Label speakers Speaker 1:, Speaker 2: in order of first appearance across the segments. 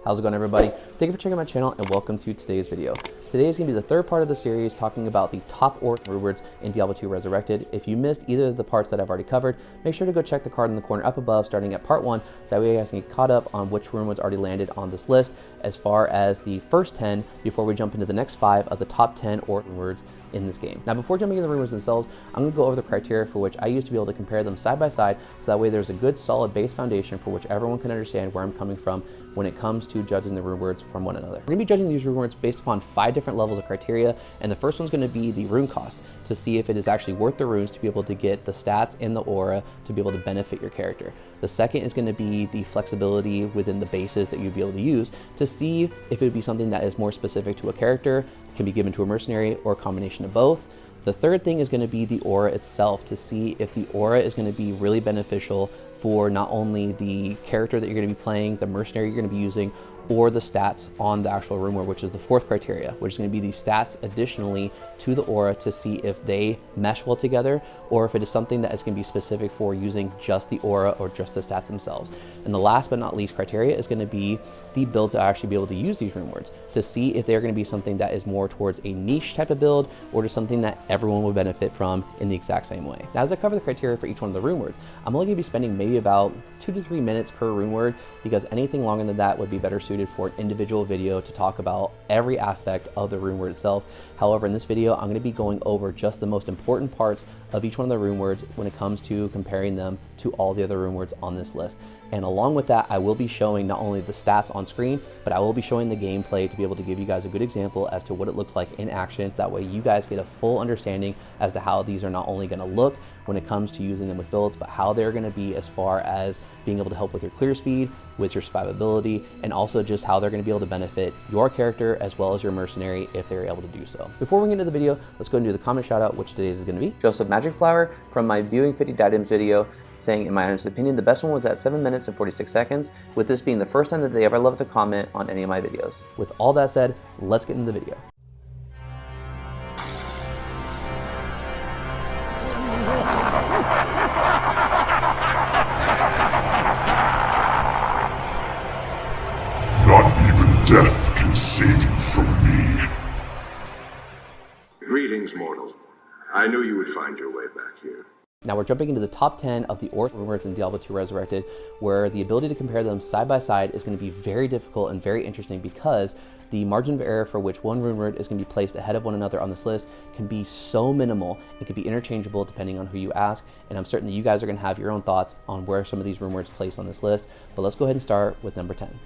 Speaker 1: How's it going, everybody? Thank you for checking out my channel and welcome to today's video. Today is going to be the third part of the series talking about the top Aura Runewords in Diablo 2 Resurrected. If you missed either of the parts that I've already covered, make sure to go check the card in the corner up above starting at part 1 so that way you guys can get caught up on which Runewords already landed on this list as far as the first 10 before we jump into the next 5 of the top 10 Aura Runewords in this game. Now, before jumping into the Runewords themselves, I'm going to go over the criteria for which I use to be able to compare them side by side so that way there's a good solid base foundation for which everyone can understand where I'm coming from when it comes to judging the Runewords from one another. We're going to be judging these Runewords based upon 5 different levels of criteria, and the first one's going to be the rune cost, to see if it is actually worth the runes to be able to get the stats and the aura to be able to benefit your character. The second is going to be the flexibility within the bases that you'd be able to use to see if it would be something that is more specific to a character, can be given to a mercenary, or a combination of both. The third thing is going to be the aura itself, to see if the aura is going to be really beneficial for not only the character that you're going to be playing, the mercenary you're going to be using, or the stats on the actual Runeword, which is the fourth criteria, which is going to be the stats additionally to the aura to see if they mesh well together, or if it is something that is going to be specific for using just the aura or just the stats themselves. And the last but not least criteria is going to be the build to actually be able to use these Runewords, to see if they're going to be something that is more towards a niche type of build or to something that everyone will benefit from in the exact same way. Now, as I cover the criteria for each one of the Runewords, I'm only going to be spending maybe about 2 to 3 minutes per Runeword, because anything longer than that would be better suited for an individual video to talk about every aspect of the Runeword itself. However, in this video, I'm going to be going over just the most important parts of each one of the Runewords when it comes to comparing them to all the other Runewords on this list. And along with that, I will be showing not only the stats on screen, but I will be showing the gameplay to be able to give you guys a good example as to what it looks like in action. That way you guys get a full understanding as to how these are not only going to look when it comes to using them with builds, but how they're going to be as far as being able to help with your clear speed, with your survivability, and also just how they're going to be able to benefit your character as well as your mercenary if they're able to do so. Before we get into the video, let's go and do the comment shout out, which today's is going to be Joseph Magic Flower from my viewing 50 items video, saying, in my honest opinion, the best one was at 7 minutes and 46 seconds, with this being the first time that they ever left a comment on any of my videos. With all that said, let's get into the video.
Speaker 2: Not even death can save you from me.
Speaker 3: Greetings, mortals. I knew you would find your way back here.
Speaker 1: Now we're jumping into the top 10 of the Aura Runewords in Diablo 2 Resurrected, where the ability to compare them side by side is going to be very difficult and very interesting because the margin of error for which one Runeword is going to be placed ahead of one another on this list can be so minimal. It can be interchangeable depending on who you ask, and I'm certain that you guys are going to have your own thoughts on where some of these Runewords placed on this list, but let's go ahead and start with number 10.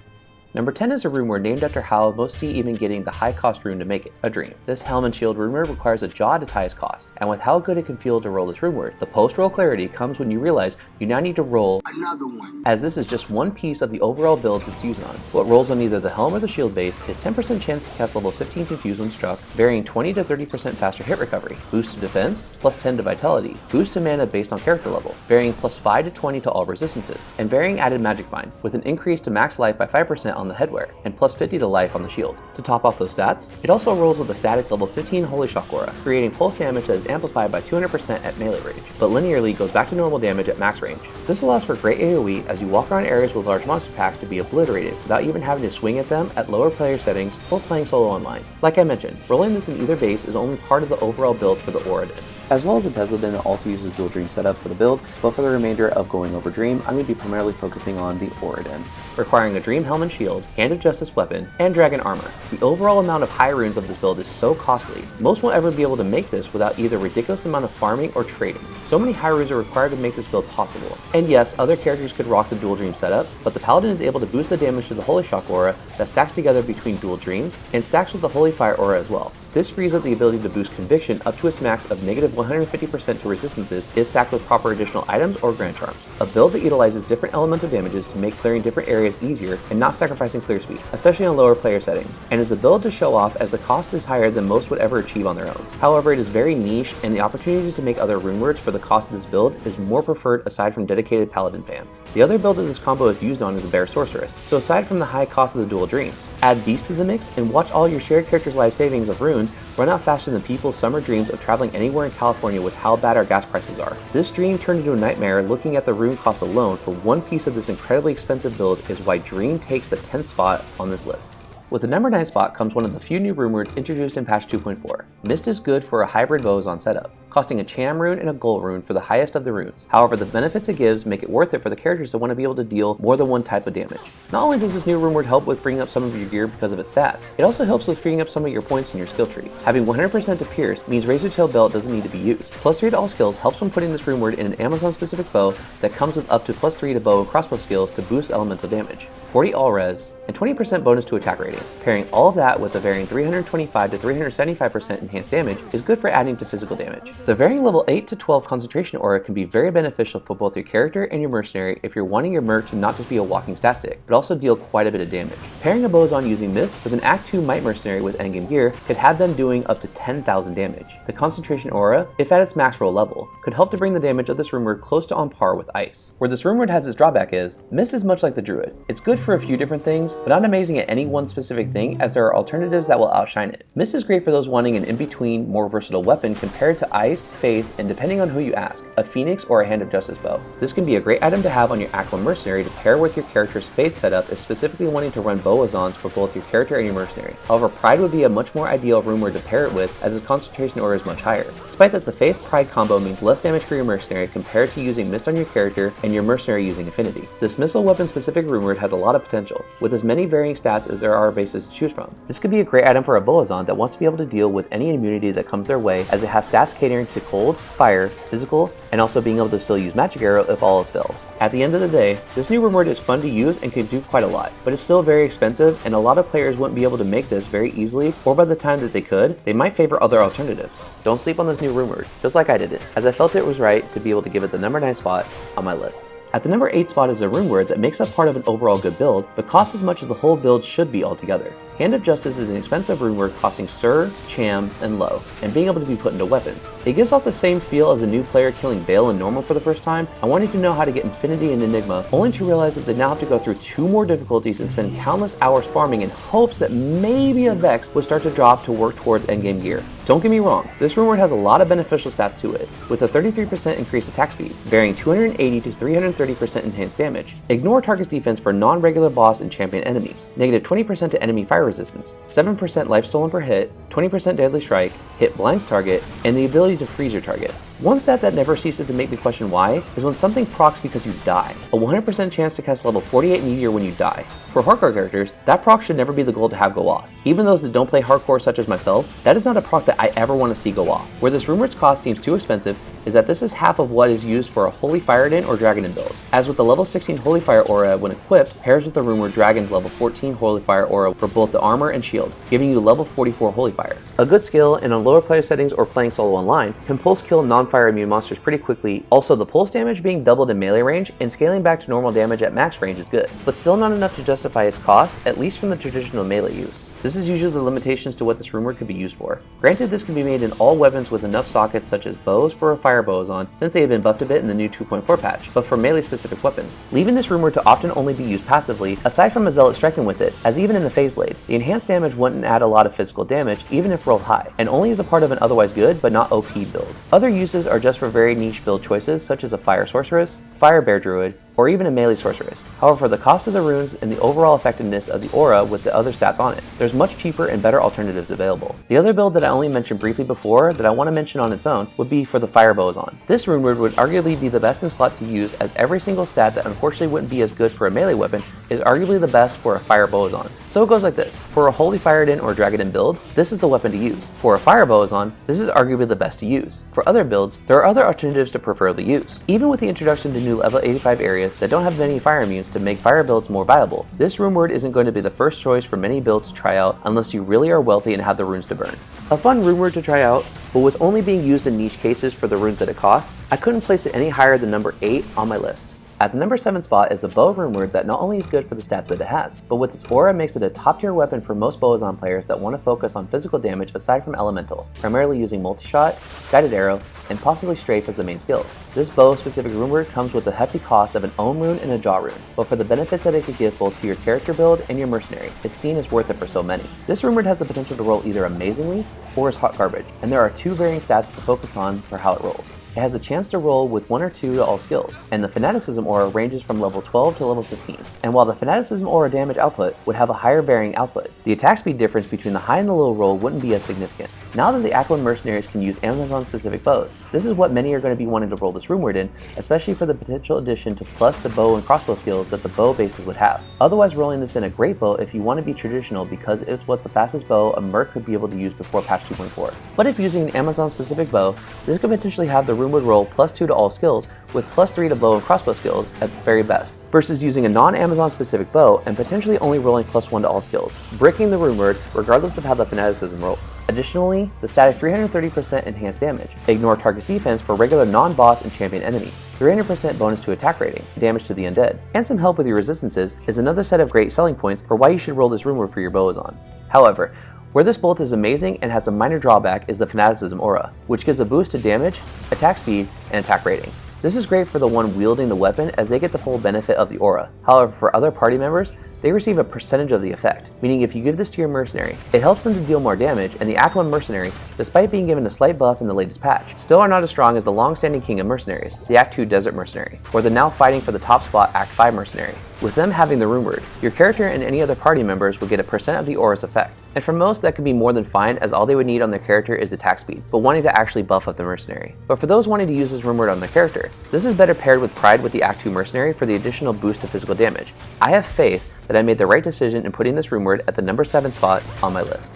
Speaker 1: Number 10 is a Runeword named after how most see even getting the high cost rune to make it, a dream. This helm and shield Runeword requires a jaw at its highest cost, and with how good it can feel to roll this Runeword, the post-roll clarity comes when you realize you now need to roll
Speaker 3: Another one,
Speaker 1: as this is just one piece of the overall builds it's used on. What rolls on either the helm or the shield base is 10% chance to cast level 15 Confuse when struck, varying 20 to 30% faster hit recovery, boost to defense, plus 10 to vitality, boost to mana based on character level, varying plus 5 to 20 to all resistances, and varying added magic bind, with an increase to max life by 5% on the headwear, and plus 50 to life on the shield. To top off those stats, it also rolls with a static level 15 Holy Shock Aura, creating pulse damage that is amplified by 200% at melee range, but linearly goes back to normal damage at max range. This allows for great AoE as you walk around areas with large monster packs to be obliterated without even having to swing at them at lower player settings or playing solo online. Like I mentioned, rolling this in either base is only part of the overall build for the Aura. As well as the Tesla Den that also uses dual Dream setup for the build, but for the remainder of going over Dream, I'm going to be primarily focusing on the Aura Den, requiring a Dream Helm and Shield, Hand of Justice weapon, and Dragon Armor. The overall amount of high runes of this build is so costly, most won't ever be able to make this without either ridiculous amount of farming or trading. So many high runes are required to make this build possible. And yes, other characters could rock the dual Dream setup, but the Paladin is able to boost the damage to the Holy Shock Aura that stacks together between dual Dreams, and stacks with the Holy Fire Aura as well. This frees up the ability to boost Conviction up to its max of negative 150% to resistances if stacked with proper additional items or Grand Charms. A build that utilizes different elemental damages to make clearing different areas easier and not sacrificing clear speed, especially on lower player settings, and is a build to show off as the cost is higher than most would ever achieve on their own. However, it is very niche, and the opportunities to make other Runewords for the the cost of this build is more preferred aside from dedicated paladin fans. The other build that this combo is used on is a bear sorceress, so aside from the high cost of the dual dreams, add beast to the mix and watch all your shared characters' life savings of runes run out faster than people's summer dreams of traveling anywhere in California with how bad our gas prices are. This dream turned into a nightmare. Looking at the rune cost alone for one piece of this incredibly expensive build is why Dream takes the 10th spot on this list. With the number 9 spot comes one of the few new rune words introduced in patch 2.4. Mist is good for a hybrid boson setup, costing a cham rune and a gold rune for the highest of the runes. However, the benefits it gives make it worth it for the characters that want to be able to deal more than one type of damage. Not only does this new rune word help with freeing up some of your gear because of its stats, it also helps with freeing up some of your points in your skill tree. Having 100% to pierce means Razor Tail Belt doesn't need to be used. +3 to all skills helps when putting this rune word in an Amazon specific bow that comes with up to +3 to bow and crossbow skills to boost elemental damage, 40 all res, and 20% bonus to attack rating. Pairing all of that with the varying 325 to 375% enhanced damage is good for adding to physical damage. The varying level 8 to 12 concentration aura can be very beneficial for both your character and your mercenary if you're wanting your merc to not just be a walking stat stick, but also deal quite a bit of damage. Pairing a boson using Mist with an Act 2 Might Mercenary with endgame gear could have them doing up to 10,000 damage. The concentration aura, if at its max roll level, could help to bring the damage of this rune word close to on par with Ice. Where this rune word has its drawback is, Mist is much like the Druid. It's good for a few different things, but not amazing at any one specific thing, as there are alternatives that will outshine it. Mist is great for those wanting an in-between, more versatile weapon compared to Ice, Faith, and depending on who you ask, a Phoenix or a Hand of Justice bow. This can be a great item to have on your Act 1 Mercenary to pair with your character's Faith setup if specifically wanting to run boazons for both your character and your mercenary. However, Pride would be a much more ideal rune word to pair it with, as its concentration aura is much higher. Despite that, the Faith Pride combo means less damage for your mercenary compared to using Mist on your character and your mercenary using Affinity. This missile weapon specific rune word has a lot of potential, with as many varying stats as there are bases to choose from. This could be a great item for a boazon that wants to be able to deal with any immunity that comes their way, as it has stats catering to cold, fire, physical, and also being able to still use magic arrow if all else fails. At the end of the day, this new rune word is fun to use and can do quite a lot, but it's still very expensive, and a lot of players wouldn't be able to make this very easily, or by the time that they could, they might favor other alternatives. Don't sleep on this new rune word, just like I did it, as I felt it was right to be able to give it the number 9 spot on my list. At the number 8 spot is a rune word that makes up part of an overall good build, but costs as much as the whole build should be altogether. Hand of Justice is an expensive rune word costing Sur, Cham, and Low, and being able to be put into weapons. It gives off the same feel as a new player killing Bale in normal for the first time and wanting to know how to get Infinity and Enigma, only to realize that they now have to go through 2 more difficulties and spend countless hours farming in hopes that maybe a Vex would start to drop to work towards endgame gear. Don't get me wrong, this rune word has a lot of beneficial stats to it, with a 33% increased attack speed, varying 280 to 330% enhanced damage. Ignore target's defense for non-regular boss and champion enemies, negative 20% to enemy fire resistance, 7% life stolen per hit, 20% deadly strike, hit blinds target, and the ability to freeze your target. One stat that never ceases to make me question why is when something procs because you die. A 100% chance to cast level 48 Meteor when you die. For hardcore characters, that proc should never be the goal to have go off. Even those that don't play hardcore such as myself, that is not a proc that I ever want to see go off. Where this rune word's cost seems too expensive is that this is half of what is used for a Holy Firedin or Dragonin build. As with the level 16 Holy Fire aura when equipped, pairs with the rune word Dragon's level 14 Holy Fire aura for both the armor and shield, giving you level 44 Holy Fire. A good skill, and on lower player settings or playing solo online, can pulse kill non-fire immune monsters pretty quickly. Also, the pulse damage being doubled in melee range and scaling back to normal damage at max range is good, but still not enough to justify its cost, at least from the traditional melee use. This is usually the limitations to what this rune word could be used for. Granted, this can be made in all weapons with enough sockets such as bows for a fire boson, since they have been buffed a bit in the new 2.4 patch, but for melee specific weapons. Leaving this rune word to often only be used passively, aside from a zealot striking with it, as even in the phase blade, the enhanced damage wouldn't add a lot of physical damage even if rolled high, and only is a part of an otherwise good but not OP build. Other uses are just for very niche build choices such as a fire sorceress, fire bear druid, or even a melee sorceress. However, for the cost of the runes and the overall effectiveness of the aura with the other stats on it, there's much cheaper and better alternatives available. The other build that I only mentioned briefly before that I want to mention on its own would be for the fire boson. This rune word would arguably be the best in slot to use, as every single stat that unfortunately wouldn't be as good for a melee weapon is arguably the best for a fire boson. So it goes like this. For a Holy Firedin or Dragonin build, this is the weapon to use. For a fire boson, this is arguably the best to use. For other builds, there are other alternatives to preferably use. Even with the introduction to new level 85 areas that don't have many fire immunes to make fire builds more viable, this rune word isn't going to be the first choice for many builds to try out unless you really are wealthy and have the runes to burn. A fun rune word to try out, but with only being used in niche cases for the runes that it costs, I couldn't place it any higher than number 8 on my list. At the number 7 spot is a bow rune word that not only is good for the stats that it has, but with its aura makes it a top tier weapon for most boazon players that want to focus on physical damage aside from elemental, primarily using multi-shot, guided arrow, and possibly strafe as the main skills. This bow-specific runeword comes with the hefty cost of an own rune and a jaw rune, but for the benefits that it could give both to your character build and your mercenary, it's seen as worth it for so many. This runeword has the potential to roll either amazingly or is hot garbage, and there are two varying stats to focus on for how it rolls. It has a chance to roll with 1 or 2 to all skills, and the Fanaticism aura ranges from level 12 to level 15. And while the Fanaticism aura damage output would have a higher varying output, the attack speed difference between the high and the low roll wouldn't be as significant. Now that the Act 1 mercenaries can use Amazon-specific bows, this is what many are going to be wanting to roll this runeword in, especially for the potential addition to plus the bow and crossbow skills that the bow bases would have. Otherwise, rolling this in a great bow if you want to be traditional because it's what the fastest bow a merc could be able to use before patch 2.4. But if using an Amazon-specific bow, this could potentially have the runeword roll +2 to all skills, with +3 to bow and crossbow skills at its very best, versus using a non-Amazon specific bow and potentially only rolling +1 to all skills, bricking the runeword regardless of how the Fanaticism roll. Additionally, the static 330% enhanced damage, ignore target's defense for regular non-boss and champion enemy, 300% bonus to attack rating, damage to the undead, and some help with your resistances is another set of great selling points for why you should roll this runeword for your bows on. However, where this bolt is amazing and has a minor drawback is the Fanaticism aura, which gives a boost to damage, attack speed, and attack rating. This is great for the one wielding the weapon as they get the full benefit of the aura. However, for other party members, they receive a percentage of the effect, meaning if you give this to your mercenary, it helps them to deal more damage, and the Act 1 mercenary, despite being given a slight buff in the latest patch, still are not as strong as the long-standing king of mercenaries, the Act 2 Desert Mercenary, or the now fighting for the top spot Act 5 mercenary. With them having the runeword, your character and any other party members will get a percent of the aura's effect. And for most, that could be more than fine, as all they would need on their character is attack speed, but wanting to actually buff up the mercenary. But for those wanting to use this runeword on their character, this is better paired with Pride with the Act 2 mercenary for the additional boost to physical damage. I have faith that I made the right decision in putting this runeword at the number 7 spot on my list.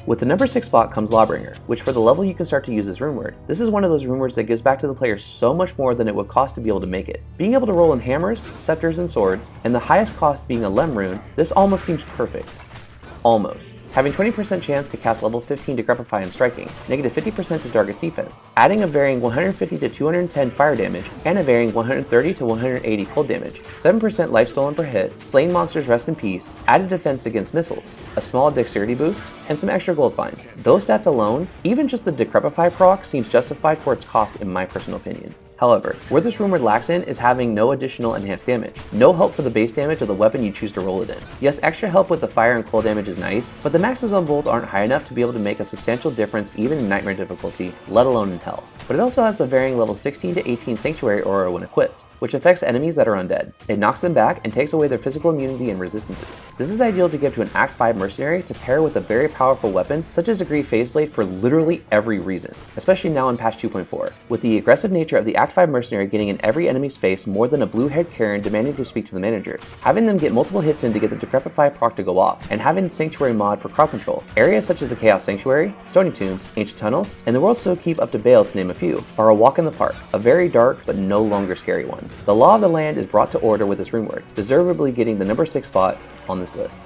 Speaker 1: With the number 6 spot comes Lawbringer, which for the level you can start to use this runeword. This is one of those runewords that gives back to the player so much more than it would cost to be able to make it. Being able to roll in hammers, scepters, and swords, and the highest cost being a Lem rune, this almost seems perfect. Almost. Having 20% chance to cast level 15 Decrepify and striking, negative 50% to target's defense, adding a varying 150 to 210 fire damage, and a varying 130 to 180 cold damage, 7% life stolen per hit, slain monsters rest in peace, added defense against missiles, a small dexterity boost, and some extra gold find. Those stats alone, even just the Decrepify proc seems justified for its cost in my personal opinion. However, where this runeword lacks in is having no additional enhanced damage. No help for the base damage of the weapon you choose to roll it in. Yes, extra help with the fire and cold damage is nice, but the maxes on both aren't high enough to be able to make a substantial difference even in nightmare difficulty, let alone in hell. But it also has the varying level 16 to 18 Sanctuary aura when equipped, which affects enemies that are undead. It knocks them back and takes away their physical immunity and resistances. This is ideal to give to an Act 5 mercenary to pair with a very powerful weapon such as a Great Phaseblade for literally every reason, especially now in patch 2.4. With the aggressive nature of the Act 5 mercenary getting in every enemy's face more than a blue-haired Karen demanding to speak to the manager, having them get multiple hits in to get the Decrepify proc to go off, and having the Sanctuary mod for crowd control. Areas such as the Chaos Sanctuary, Stony Tombs, Ancient Tunnels, and the World So Keep up to Bale to name a few, are a walk in the park, a very dark but no longer scary one. The law of the land is brought to order with this runeword, deservedly getting the number 6 spot on this list.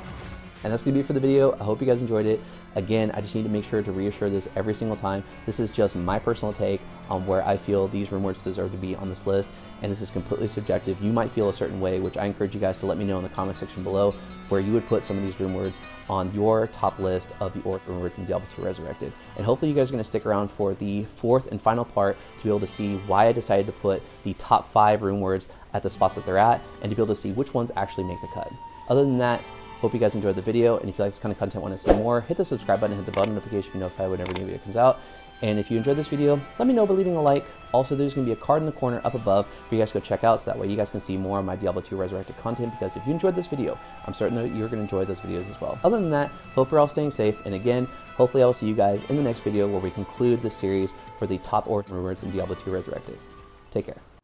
Speaker 1: And that's going to be it for the video. I hope you guys enjoyed it. Again, I just need to make sure to reassure this every single time. This is just my personal take on where I feel these runewords deserve to be on this list, and this is completely subjective. You might feel a certain way, which I encourage you guys to let me know in the comment section below where you would put some of these runewords on your top list of the Aura Runewords in Diablo 2 Resurrected. And hopefully you guys are going to stick around for the 4th and final part to be able to see why I decided to put the top 5 runewords at the spots that they're at, and to be able to see which ones actually make the cut. Other than that, hope you guys enjoyed the video, and if you like this kind of content and want to see more, hit the subscribe button and hit the bell notification to be notified whenever a new video comes out. And if you enjoyed this video, let me know by leaving a like. Also, there's going to be a card in the corner up above for you guys to go check out, so that way you guys can see more of my Diablo 2 Resurrected content, because if you enjoyed this video, I'm certain that you're going to enjoy those videos as well. Other than that, hope you're all staying safe, and again, hopefully I will see you guys in the next video where we conclude this series for the top Aura Runewords in Diablo 2 Resurrected. Take care.